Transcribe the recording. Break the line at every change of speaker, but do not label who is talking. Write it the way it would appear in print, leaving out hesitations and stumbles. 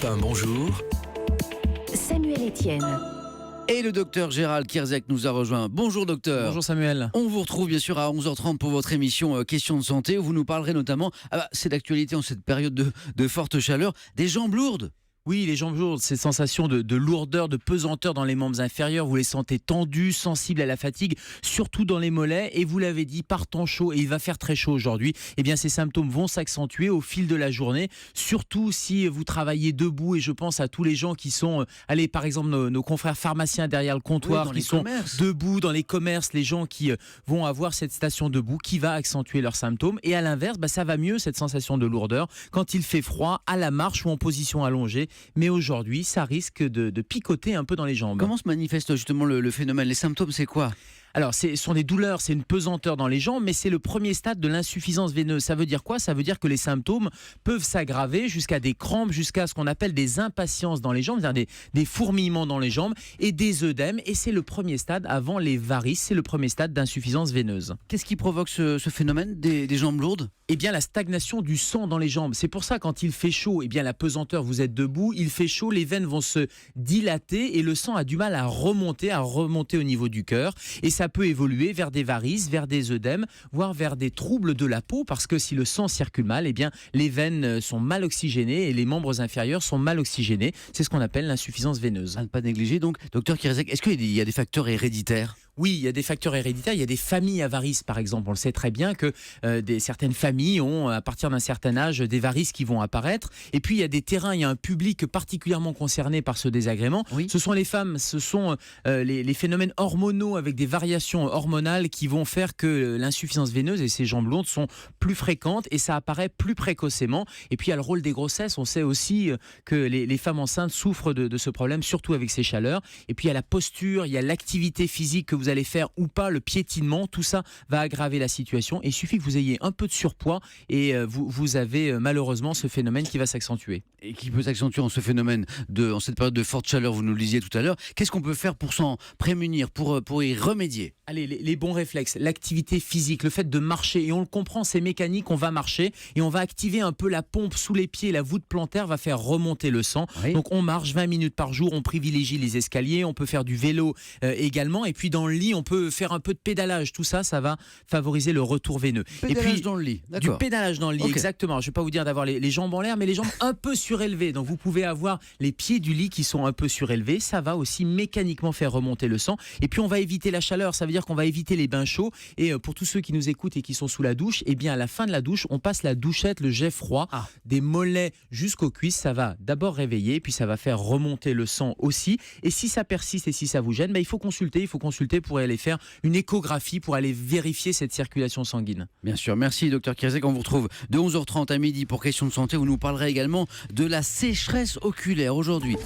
Europe 1, bonjour.
Samuel Etienne.
Et le docteur Gérald Kierzek nous a rejoint. Bonjour docteur.
Bonjour Samuel.
On vous retrouve bien sûr à 11h30 pour votre émission Questions de santé où vous nous parlerez notamment, c'est d'actualité en cette période de forte chaleur, des jambes lourdes.
Oui, les jambes lourdes, ces sensations de lourdeur, de pesanteur dans les membres inférieurs, vous les sentez tendus, sensibles à la fatigue, surtout dans les mollets. Et vous l'avez dit, par temps chaud, et il va faire très chaud aujourd'hui, eh bien ces symptômes vont s'accentuer au fil de la journée, surtout si vous travaillez debout. Et je pense à tous les gens qui sont, par exemple nos confrères pharmaciens derrière le comptoir,
oui,
qui sont debout dans les commerces, les gens qui vont avoir cette station debout qui va accentuer leurs symptômes. Et à l'inverse, ça va mieux cette sensation de lourdeur quand il fait froid, à la marche ou en position allongée. Mais aujourd'hui, ça risque de picoter un peu dans les jambes.
Comment se manifeste justement le phénomène? Les symptômes, c'est quoi?
Alors, ce sont des douleurs, c'est une pesanteur dans les jambes, mais c'est le premier stade de l'insuffisance veineuse. Ça veut dire quoi? Ça veut dire que les symptômes peuvent s'aggraver jusqu'à des crampes, jusqu'à ce qu'on appelle des impatiences dans les jambes, c'est-à-dire des fourmillements dans les jambes et des œdèmes. Et c'est le premier stade avant les varices, c'est le premier stade d'insuffisance veineuse.
Qu'est-ce qui provoque ce phénomène des jambes lourdes?
Eh bien, la stagnation du sang dans les jambes. C'est pour ça, quand il fait chaud, la pesanteur, vous êtes debout, il fait chaud, les veines vont se dilater et le sang a du mal à remonter au niveau du cœur. Et ça peut évoluer vers des varices, vers des œdèmes, voire vers des troubles de la peau, parce que si le sang circule mal, les veines sont mal oxygénées et les membres inférieurs sont mal oxygénés. C'est ce qu'on appelle l'insuffisance veineuse.
À ne pas négliger. Donc, docteur Kierzek, est-ce qu'il y a des facteurs héréditaires?
Oui, il y a des facteurs héréditaires. Il y a des familles à varices, par exemple. On le sait très bien que certaines familles ont, à partir d'un certain âge, des varices qui vont apparaître. Et puis, il y a des terrains, il y a un public particulièrement concerné par ce désagrément. Oui. Ce sont les femmes, ce sont les phénomènes hormonaux avec des variations hormonales qui vont faire que l'insuffisance veineuse et ces jambes lourdes sont plus fréquentes et ça apparaît plus précocement. Et puis, il y a le rôle des grossesses. On sait aussi que les femmes enceintes souffrent de ce problème, surtout avec ces chaleurs. Et puis, il y a la posture, il y a l'activité physique que vous allez faire ou pas, le piétinement, tout ça va aggraver la situation. Et il suffit que vous ayez un peu de surpoids et vous avez malheureusement ce phénomène qui va s'accentuer.
Et qui peut s'accentuer en cette période de forte chaleur, vous nous le disiez tout à l'heure. Qu'est-ce qu'on peut faire pour s'en prémunir, pour y remédier?
Allez, les bons réflexes, l'activité physique, le fait de marcher, et on le comprend, c'est mécanique, on va marcher et on va activer un peu la pompe sous les pieds, la voûte plantaire va faire remonter le sang. Oui. Donc on marche 20 minutes par jour, on privilégie les escaliers, on peut faire du vélo également, et puis dans le lit, on peut faire un peu de pédalage, tout ça, ça va favoriser le retour veineux.
Pédalage
et puis,
dans le lit, d'accord.
Du pédalage dans le lit, okay. Exactement. Je ne vais pas vous dire d'avoir les jambes en l'air, mais les jambes un peu surélevées. Donc vous pouvez avoir les pieds du lit qui sont un peu surélevés, ça va aussi mécaniquement faire remonter le sang. Et puis on va éviter la chaleur, ça veut dire qu'on va éviter les bains chauds. Et pour tous ceux qui nous écoutent et qui sont sous la douche, à la fin de la douche, on passe la douchette, le jet froid, des mollets jusqu'aux cuisses. Ça va d'abord réveiller, puis ça va faire remonter le sang aussi. Et si ça persiste et si ça vous gêne, il faut consulter pour aller faire une échographie, pour aller vérifier cette circulation sanguine.
Bien sûr, merci docteur Kierzek. On vous retrouve de 11h30 à midi pour Questions de santé. Vous nous parlerez également de la sécheresse oculaire aujourd'hui.